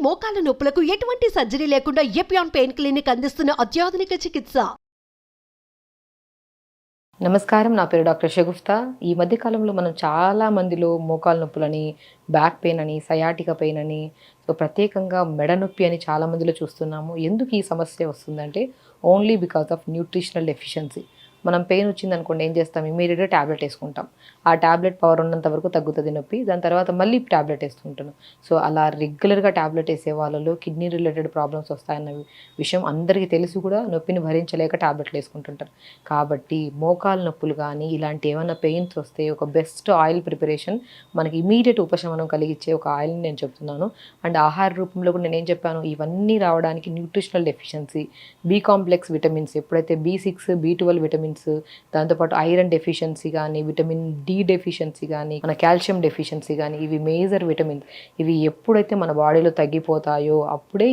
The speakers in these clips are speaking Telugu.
మోకాల నొప్పులకు ఎటువంటి సర్జరీ లేకుండా ఎపియాన్ పెయిన్ క్లినిక్ అందిస్తున్న అత్యాధునిక చికిత్స. నమస్కారం, నా పేరు డాక్టర్ షగుఫ్తా. ఈ మధ్య కాలంలో మనం చాలా మందిలో మోకాలు నొప్పులని, బ్యాక్ పెయిన్ అని, సయాటికా పెయిన్ అని, ప్రత్యేకంగా మెడ నొప్పి అని చాలా మందిలో చూస్తున్నాము. ఎందుకు ఈ సమస్య వస్తుందంటే only because of nutritional deficiency. మనం పెయిన్ వచ్చిందనుకోండి, ఏం చేస్తాం? ఇమీడియట్గా ట్యాబ్లెట్ వేసుకుంటాం. ఆ ట్యాబ్లెట్ పవర్ ఉన్నంత వరకు తగ్గుతుంది నొప్పి, దాని తర్వాత మళ్ళీ ట్యాబ్లెట్ వేసుకుంటాను. సో అలా రెగ్యులర్గా ట్యాబ్లెట్ వేసే వాళ్ళలో కిడ్నీ రిలేటెడ్ ప్రాబ్లమ్స్ వస్తాయన్న విషయం అందరికీ తెలిసి కూడా నొప్పిని భరించలేక ట్యాబ్లెట్లు వేసుకుంటుంటారు. కాబట్టి మోకాలు నొప్పులు కానీ ఇలాంటి ఏమైనా పెయిన్స్ వస్తే ఒక బెస్ట్ ఆయిల్ ప్రిపరేషన్, మనకి ఇమీడియట్ ఉపశమనం కలిగించే ఒక ఆయిల్ని నేను చెప్తున్నాను. అండ్ ఆహార రూపంలో కూడా నేను ఏం చెప్పాను, ఇవన్నీ రావడానికి nutritional deficiency, B complex vitamins, ఎప్పుడైతే B6 B12 విటమిన్స్, దాంతోపాటు ఐరన్ డెఫిషియన్సీ కానీ, విటమిన్ డి డెఫిషియన్సీ కానీ, మన కాల్షియం డెఫిషియన్సీ కానీ, ఇవి మేజర్ విటమిన్స్. ఇవి ఎప్పుడైతే మన బాడీలో తగ్గిపోతాయో అప్పుడే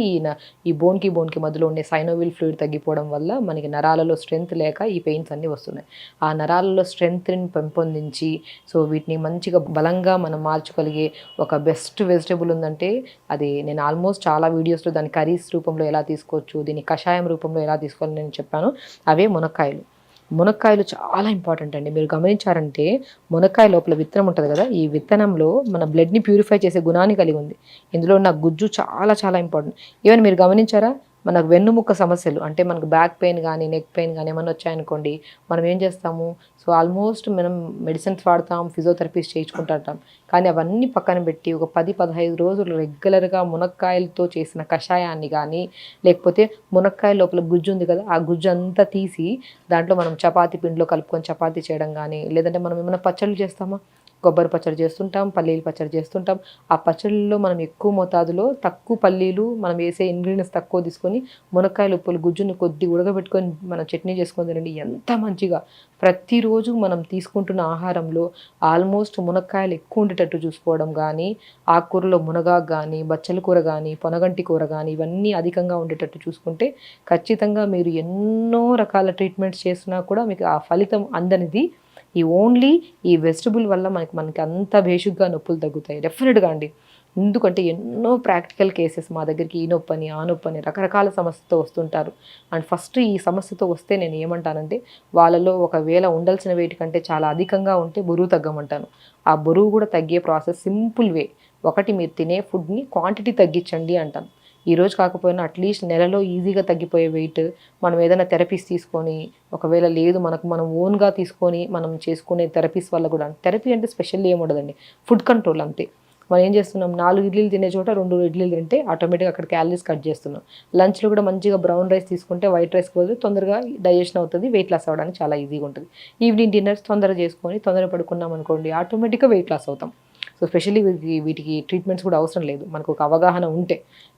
ఈ బోన్కి మధ్యలో ఉండే సైనోవిల్ ఫ్లూయిడ్ తగ్గిపోవడం వల్ల మనకి నరాలలో స్ట్రెంగ్త్ లేక ఈ పెయిన్స్ అన్నీ వస్తున్నాయి. ఆ నరాలలో స్ట్రెంగ్త్ని పెంపొందించి వీటిని మంచిగా బలంగా మనం మార్చుగలిగే ఒక బెస్ట్ వెజిటబుల్ ఉందంటే అది నేను ఆల్మోస్ట్ చాలా వీడియోస్లో దాని కర్రీస్ రూపంలో ఎలా తీసుకోవచ్చు, దీన్ని కషాయం రూపంలో ఎలా తీసుకోవాలని నేను చెప్పాను. అవే మునక్కాయలు. మునక్కాయలు చాలా ఇంపార్టెంట్ అండి. మీరు గమనించారంటే మునక్కాయ లోపల విత్తనం ఉంటుంది కదా, ఈ విత్తనంలో మన బ్లడ్ని ప్యూరిఫై చేసే గుణాన్ని కలిగి ఉంది. ఇందులో ఉన్న గుజ్జు చాలా చాలా ఇంపార్టెంట్. ఈవెన్ మీరు గమనించారా, మనకు వెన్నుముక్క సమస్యలు అంటే మనకు బ్యాక్ పెయిన్ కానీ, నెక్ పెయిన్ కానీ ఏమైనా వచ్చాయనుకోండి, మనం ఏం చేస్తాము? ఆల్మోస్ట్ మనం మెడిసిన్స్ వాడతాం, ఫిజియోథెరపీస్ చేయించుకుంటుంటాం. కానీ అవన్నీ పక్కన పెట్టి ఒక 10-15 రోజులు రెగ్యులర్గా మునక్కాయలతో చేసిన కషాయాన్ని కానీ, లేకపోతే మునక్కాయ లోపల గుజ్జు ఉంది కదా, ఆ గుజ్జు అంతా తీసి దాంట్లో మనం చపాతీ పిండిలో కలుపుకొని చపాతీ చేయడం కానీ, లేదంటే మనం ఏమైనా పచ్చళ్ళు చేస్తామా? కొబ్బరి పచ్చడి చేస్తుంటాం, పల్లీలు పచ్చడి చేస్తుంటాం. ఆ పచ్చళ్ళలో మనం ఎక్కువ మోతాదులో తక్కువ పల్లీలు, మనం వేసే ఇంగ్రీడియంట్స్ తక్కువ తీసుకొని మునక్కాయలు ఉప్పులు గుజ్జుని కొద్ది ఉడకబెట్టుకొని మనం చట్నీ చేసుకొని తినండి, ఎంత మంచిగా. ప్రతిరోజు మనం తీసుకుంటున్న ఆహారంలో ఆల్మోస్ట్ మునక్కాయలు ఎక్కువ ఉండేటట్టు చూసుకోవడం కానీ, ఆకుకూరలో మునగాకు కానీ, బచ్చల కూర కానీ, పొనగంటి కూర కానీ, ఇవన్నీ అధికంగా ఉండేటట్టు చూసుకుంటే ఖచ్చితంగా మీరు ఎన్నో రకాల ట్రీట్మెంట్స్ చేసినా కూడా మీకు ఆ ఫలితం అందనిది ఓన్లీ ఈ వెజిటబుల్ వల్ల మనకి అంత బేసిక్గా నొప్పులు తగ్గుతాయి డెఫినెట్గా అండి. ఎందుకంటే ఎన్నో ప్రాక్టికల్ కేసెస్ మా దగ్గరికి ఈ నొప్పని ఆ నొప్పని రకరకాల సమస్యతో వస్తుంటారు. అండ్ ఫస్ట్ ఈ సమస్యతో వస్తే నేను ఏమంటానంటే, వాళ్ళలో ఒకవేళ ఉండాల్సిన వెయిట్ కంటే చాలా అధికంగా ఉంటే బరువు తగ్గమంటాను. ఆ బరువు కూడా తగ్గే ప్రాసెస్ సింపుల్ వే. ఒకటి, మీరు తినే ఫుడ్ని క్వాంటిటీ తగ్గించండి అంటాను. ఈరోజు కాకపోయినా అట్లీస్ట్ నెలలో ఈజీగా తగ్గిపోయే వెయిట్ మనం ఏదైనా థెరపీస్ తీసుకొని, ఒకవేళ లేదు మనం ఓన్గా తీసుకొని మనం చేసుకునే థెరపీస్ వల్ల కూడా, థెరపీ అంటే స్పెషల్లీ ఏముండదండి, ఫుడ్ కంట్రోల్ అంతే. మనం ఏం చేస్తున్నాం, 4 ఇడ్లీలు తినే చోట 2 ఇడ్లీలు తింటే ఆటోమేటిక్గా అక్కడ క్యాలరీస్ కట్ చేస్తున్నాం. లంచ్లో కూడా మంచిగా బ్రౌన్ రైస్ తీసుకుంటే వైట్ రైస్ బదులు తొందరగా డైజెషన్ అవుతుంది, వెయిట్ లాస్ అవ్వడానికి చాలా ఈజీగా ఉంటుంది. ఈవినింగ్ డిన్నర్స్ తొందరగా చేసుకొని తొందరగా పడుకున్నాం అనుకోండి, ఆటోమేటిక్గా వెయిట్ లాస్ అవుతాం. స్పెషల్లీ వీటికి ట్రీట్మెంట్స్ కూడా అవసరం లేదు, మనకు ఒక అవగాహన ఉంటే.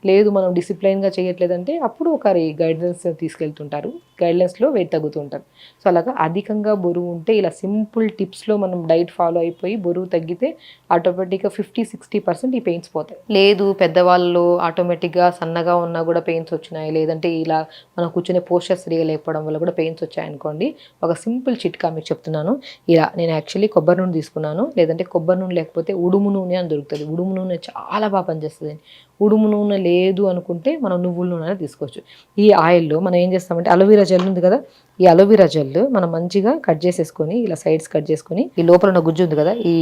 లేదు మనం డిసిప్లైన్గా చేయట్లేదంటే అప్పుడు ఒకరి గైడ్లైన్స్ తీసుకెళ్తుంటారు, గైడ్లైన్స్లో వెయిట్ తగ్గుతూ ఉంటారు. అలాగా అధికంగా బరువు ఉంటే ఇలా సింపుల్ టిప్స్లో మనం డైట్ ఫాలో అయిపోయి బరువు తగ్గితే ఆటోమేటిక్గా 50-60% ఈ పెయిన్స్ పోతాయి. లేదు పెద్దవాళ్ళు ఆటోమేటిక్గా సన్నగా ఉన్నా కూడా పెయిన్స్ వచ్చినాయి, లేదంటే ఇలా మనం కూర్చునే పోస్చర్ సరిగా లేకపోవడం వల్ల కూడా పెయిన్స్ వచ్చాయనుకోండి, ఒక సింపుల్ చిట్కా మీకు చెప్తున్నాను. ఇలా నేను యాక్చువల్లీ కొబ్బరి నూనె తీసుకున్నాను, లేదంటే కొబ్బరి నూనె లేకపోతే ఉడుము నూనె అని దొరుకుతుంది. ఉడుము నూనె చాలా బాగా పనిచేస్తుంది. ఉడుము నూనె లేదు అనుకుంటే మనం నువ్వుల నూనె తీసుకోవచ్చు. ఈ ఆయిల్లో మనం ఏం చేస్తామంటే, అలోవెరా జెల్ ఉంది కదా, ఈ అలోవెరా జెల్ మనం మంచిగా కట్ చేసేసుకొని, ఇలా సైడ్స్ కట్ చేసుకొని, ఈ లోపల ఉన్న గుజ్జు ఉంది కదా, ఈ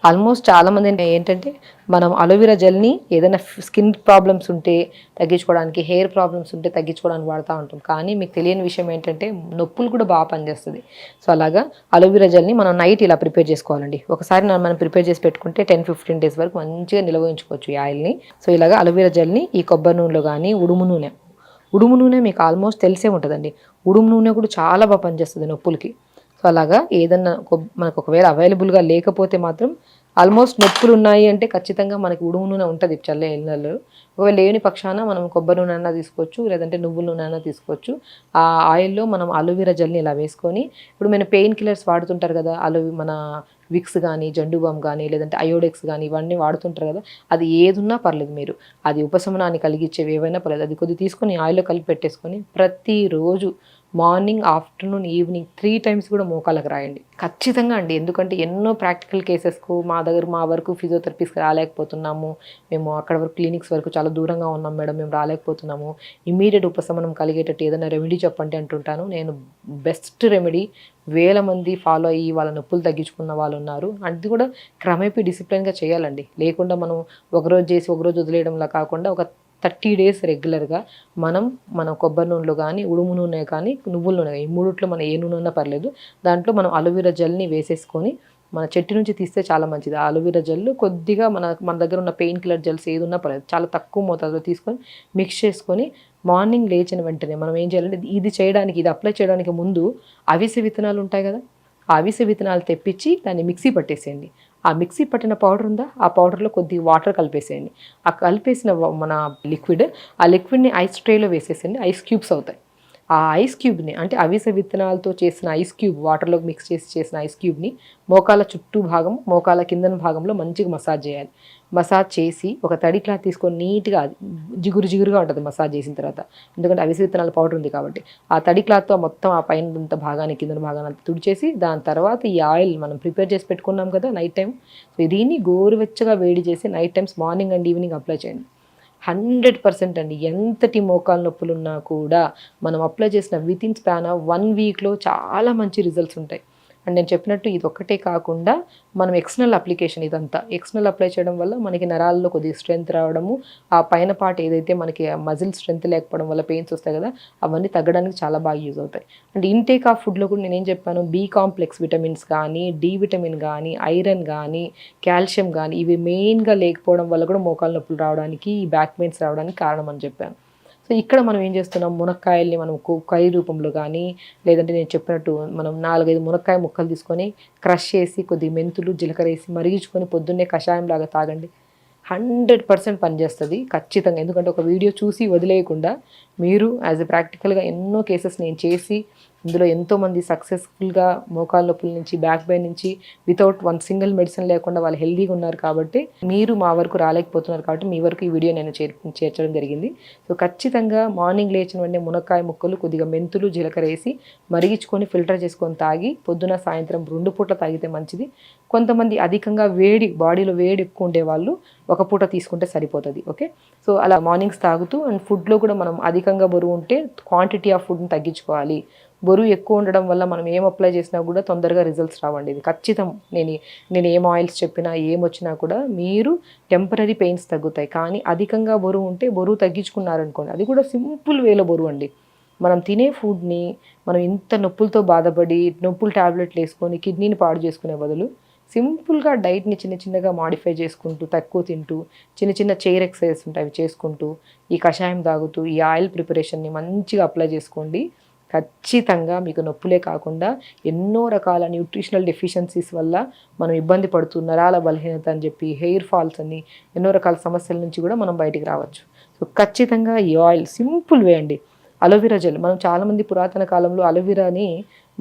ఆల్మోస్ట్ చాలామంది ఏంటంటే మనం అలోవెరా జెల్ని ఏదైనా స్కిన్ ప్రాబ్లమ్స్ ఉంటే తగ్గించుకోవడానికి, హెయిర్ ప్రాబ్లమ్స్ ఉంటే తగ్గించుకోవడానికి వాడుతూ ఉంటాం. కానీ మీకు తెలియని విషయం ఏంటంటే నొప్పులు కూడా బాగా పనిచేస్తుంది. అలాగా అలోవెరా జెల్ని మనం నైట్ ఇలా ప్రిపేర్ చేసుకోవాలండి. ఒకసారి మనం ప్రిపేర్ చేసి పెట్టుకుంటే 10-15 డేస్ వరకు మంచిగా నిల్వ ఉంచుకోవచ్చు ఈ ఆయిల్ని. ఇలాగా అలోవెరా జెల్ని ఈ కొబ్బరి నూనెలో కానీ, ఉడుము నూనె మీకు ఆల్మోస్ట్ తెలిసే ఉంటుందండి. ఉడుము నూనె కూడా చాలా బాగా పనిచేస్తుంది నొప్పులకి. అలాగా ఏదన్నా మనకు ఒకవేళ అవైలబుల్గా లేకపోతే మాత్రం, ఆల్మోస్ట్ నొప్పులు ఉన్నాయి అంటే ఖచ్చితంగా మనకి ఉడుము నూనె ఉంటుంది చల్లే ఇళ్ళల్లో. ఒకవేళ లేని పక్షాన మనం కొబ్బరి నూనె అయినా తీసుకోవచ్చు, లేదంటే నువ్వుల నూనె అయినా తీసుకోవచ్చు. ఆ ఆయిల్లో మనం అలోవెరా జెల్ని ఇలా వేసుకొని, ఇప్పుడు మన పెయిన్ కిల్లర్స్ వాడుతుంటారు కదా, మన విక్స్ కానీ, జండు బామ్ కానీ, లేదంటే అయోడెక్స్ కానీ, ఇవన్నీ వాడుతుంటారు కదా, అది ఏదున్నా పర్లేదు, మీరు అది ఉపశమనాన్ని కలిగించేవి ఏవైనా పర్లేదు, అది కొద్దిగా తీసుకొని ఆయిల్లో కలిపి పెట్టేసుకొని ప్రతిరోజు మార్నింగ్, ఆఫ్టర్నూన్, ఈవినింగ్ 3 టైమ్స్ కూడా మోకాళ్ళకి రాయండి ఖచ్చితంగా అండి. ఎందుకంటే ఎన్నో ప్రాక్టికల్ కేసెస్కు మా వరకు ఫిజియోథెరపిస్ట్కి రాలేకపోతున్నాము, మేము అక్కడ వరకు క్లినిక్స్ వరకు చాలా దూరంగా ఉన్నాం మేడం, మేము రాలేకపోతున్నాము, ఇమీడియట్ ఉపశమనం కలిగేటట్టు ఏదైనా రెమెడీ చెప్పండి అంటుంటాను. నేను బెస్ట్ రెమెడీ వేల మంది ఫాలో అయ్యి వాళ్ళ నొప్పులు తగ్గించుకున్న వాళ్ళు ఉన్నారు. అది కూడా క్రమేపీ డిసిప్లిన్గా చేయాలండి. లేకుండా మనం ఒకరోజు చేసి ఒకరోజు వదిలేయడంలా కాకుండా ఒక 30 డేస్ రెగ్యులర్గా మన కొబ్బరి నూనెలో కానీ, ఉడుము నూనె కానీ, నువ్వుల నూనె, ఈ మూడిట్లో మనం ఏ నూనె ఉన్నా పర్లేదు, దాంట్లో మనం అలోవెరా జెల్ని వేసేసుకొని మన చెట్టు నుంచి తీస్తే చాలా మంచిది. ఆ అలోవెరా జెల్ కొద్దిగా మన దగ్గర ఉన్న పెయిన్ కిల్లర్ జెల్స్ ఏది ఉన్నా పర్లేదు, చాలా తక్కువ మోతాదులో తీసుకొని మిక్స్ చేసుకొని మార్నింగ్ లేచిన వెంటనే మనం ఏం చేయాలంటే ఇది అప్లై చేయడానికి ముందు అవిసె విత్తనాలు ఉంటాయి కదా, ఆ అవిసె విత్తనాలు తెప్పించి దాన్ని మిక్సీ పట్టేసేయండి. ఆ మిక్సీ పట్టిన పౌడర్ ఉందా, ఆ పౌడర్లో కొద్దిగా వాటర్ కలిపేసేయండి. ఆ కలిపేసిన మన ఆ లిక్విడ్ని ఐస్ ట్రేలో వేసేసేయండి. ఐస్ క్యూబ్స్ అవుతాయి. ఆ ఐస్ క్యూబ్ని, అంటే అవిసె విత్తనాలతో చేసిన ఐస్ క్యూబ్, వాటర్లో మిక్స్ చేసిన ఐస్ క్యూబ్ని మోకాల చుట్టూ భాగం, మోకాల కిందన భాగంలో మంచిగా మసాజ్ చేయాలి. మసాజ్ చేసి ఒక తడి క్లాత్ తీసుకొని నీట్గా, జిగురుగా ఉంటుంది మసాజ్ చేసిన తర్వాత, ఎందుకంటే అవిసె విత్తనాల పౌడర్ ఉంది కాబట్టి. ఆ తడి క్లాత్తో మొత్తం ఆ పైన భాగాన్ని, కిందన భాగాన్ని అంతా తుడిచేసి, దాని తర్వాత ఈ ఆయిల్ మనం ప్రిపేర్ చేసి పెట్టుకున్నాం కదా నైట్ టైం, సో దీన్ని గోరువెచ్చగా వేడి చేసి night times morning and evening apply చేయండి. 100% అండి. ఎంతటి మోకాలు నొప్పులు ఉన్నా కూడా మనం అప్లై చేసిన వితిన్ స్పాన్ ఆఫ్ 1 వీక్లో చాలా మంచి రిజల్ట్స్ ఉంటాయి. అండ్ నేను చెప్పినట్టు ఇది ఒక్కటే కాకుండా మనం ఎక్స్టర్నల్ అప్లికేషన్, ఇదంతా ఎక్స్టర్నల్ అప్లై చేయడం వల్ల మనకి నరాల్లో కొద్దిగా స్ట్రెంత్ రావడము, ఆ పైన పార్ట్ ఏదైతే మనకి మజిల్ స్ట్రెంత్ లేకపోవడం వల్ల పెయిన్స్ వస్తాయి కదా, అవన్నీ తగ్గడానికి చాలా బాగా యూజ్ అవుతాయి. అండ్ ఇంటేక్ ఆఫ్ ఫుడ్లో కూడా నేనేం చెప్పాను, బి కాంప్లెక్స్ విటమిన్స్ కానీ, డి విటమిన్ కానీ, ఐరన్ కానీ, కాల్షియం కానీ, ఇవి మెయిన్గా లేకపోవడం వల్ల కూడా మోకాలు నొప్పులు రావడానికి, ఈ బ్యాక్ పెయిన్స్ రావడానికి కారణం అని చెప్పాను. సో ఇక్కడ మనం ఏం చేస్తున్నాం, మునక్కాయల్ని మనం కర్రీ రూపంలో కానీ, లేదంటే నేను చెప్పినట్టు మనం 4-5 మునక్కాయ ముక్కలు తీసుకొని క్రష్ చేసి కొద్దిగా మెంతులు, జీలకర్ర వేసి మరిగించుకొని పొద్దున్నే కషాయం లాగా తాగండి. 100% పనిచేస్తుంది ఖచ్చితంగా. ఎందుకంటే ఒక వీడియో చూసి వదిలేయకుండా మీరు యాజ్ ఎ ప్రాక్టికల్గా ఎన్నో కేసెస్ నేను చేసి, ఇందులో ఎంతోమంది సక్సెస్ఫుల్గా మోకాళ్ళ నొప్పుల నుంచి, బ్యాక్ పెయిన్ నుంచి వితౌట్ 1 సింగిల్ మెడిసిన్ లేకుండా వాళ్ళు హెల్దీగా ఉన్నారు. కాబట్టి మీరు మా వరకు రాలేకపోతున్నారు కాబట్టి మీ వరకు ఈ వీడియో నేను చేర్చడం జరిగింది. సో ఖచ్చితంగా మార్నింగ్ లేచిన వెంటనే మునక్కాయ ముక్కలు, కొద్దిగా మెంతులు, జీలకర్ర వేసి మరిగించుకొని ఫిల్టర్ చేసుకొని తాగి పొద్దున సాయంత్రం 2 పూట్ల తాగితే మంచిది. కొంతమంది అధికంగా బాడీలో వేడి ఎక్కువ ఉండేవాళ్ళు 1 పూట తీసుకుంటే సరిపోతుంది. ఓకే, సో అలా మార్నింగ్స్ తాగుతూ, అండ్ ఫుడ్లో కూడా మనం అధికంగా బరువు ఉంటే క్వాంటిటీ ఆఫ్ ఫుడ్ని తగ్గించుకోవాలి. బరువు ఎక్కువ ఉండడం వల్ల మనం ఏం అప్లై చేసినా కూడా తొందరగా రిజల్ట్స్ రావండి. ఇది ఖచ్చితం. నేను ఏం ఆయిల్స్ చెప్పినా ఏమొచ్చినా కూడా మీరు టెంపరీ పెయిన్స్ తగ్గుతాయి. కానీ అధికంగా బరువు ఉంటే, బరువు తగ్గించుకున్నారనుకోండి, అది కూడా సింపుల్ వేలో బరువు అండి. మనం తినే ఫుడ్ని మనం ఇంత నొప్పులతో బాధపడి నొప్పులు ట్యాబ్లెట్లు వేసుకొని కిడ్నీని పాడు చేసుకునే బదులు సింపుల్గా డైట్ని చిన్నగా మాడిఫై చేసుకుంటూ, తక్కువ తింటూ, చిన్న చైర్ ఎక్సర్సైజెస్ ఉంటాయి అవి చేసుకుంటూ, ఈ కషాయం తాగుతూ, ఈ ఆయిల్ ప్రిపరేషన్ని మంచిగా అప్లై చేసుకోండి. ఖచ్చితంగా మీకు నొప్పులే కాకుండా ఎన్నో రకాల న్యూట్రిషనల్ డెఫిషియన్సీస్ వల్ల మనం ఇబ్బంది పడుతూ, నరాల బలహీనత అని చెప్పి, హెయిర్ ఫాల్స్ అని, ఎన్నో రకాల సమస్యల నుంచి కూడా మనం బయటికి రావచ్చు. సో ఖచ్చితంగా ఈ ఆయిల్ సింపుల్ వే అండి. అలోవెరా జెల్, మనం చాలామంది పురాతన కాలంలో అలోవెరాని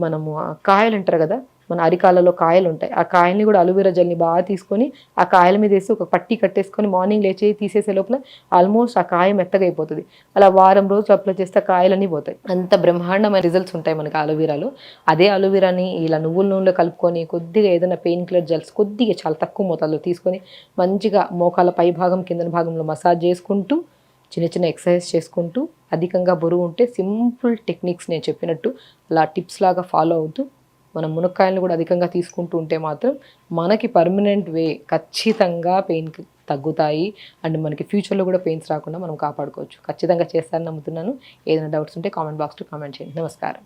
మనము కాయలు అంటారు కదా, మన అరికాలలో కాయలు ఉంటాయి, ఆ కాయల్ని కూడా అలోవెరా జెల్ని బాగా తీసుకొని ఆ కాయల మీద వేసి ఒక పట్టి కట్టేసుకొని మార్నింగ్ లేచి తీసేసే లోపల ఆల్మోస్ట్ ఆ కాయ మెత్తగా అయిపోతుంది. అలా వారం రోజులు అప్లై చేస్తే కాయలన్నీ పోతాయి. అంత బ్రహ్మాండమైన రిజల్ట్స్ ఉంటాయి మనకి అలోవెరాలో. అదే అలోవెరాని ఇలా నువ్వుల నూనెలో కలుపుకొని కొద్దిగా ఏదైనా పెయిన్ కిల్లర్ జెల్స్ కొద్దిగా చాలా తక్కువ మోతాదులో తీసుకొని మంచిగా మోకాల పై భాగం, కింద భాగంలో మసాజ్ చేసుకుంటూ, చిన్న ఎక్సర్సైజ్ చేసుకుంటూ, అధికంగా బరువు ఉంటే సింపుల్ టెక్నిక్స్ నేను చెప్పినట్టు అలా టిప్స్ లాగా ఫాలో అవుతూ మనం మునక్కాయలను కూడా అధికంగా తీసుకుంటూ ఉంటే మాత్రం మనకి పర్మనెంట్ వే ఖచ్చితంగా పెయిన్ తగ్గుతాయి. అండ్ మనకి ఫ్యూచర్లో కూడా పెయిన్స్ రాకుండా మనం కాపాడుకోవచ్చు. ఖచ్చితంగా చేస్తారని నమ్ముతున్నాను. ఏదైనా డౌట్స్ ఉంటే కామెంట్ బాక్స్లో కామెంట్ చేయండి. నమస్కారం.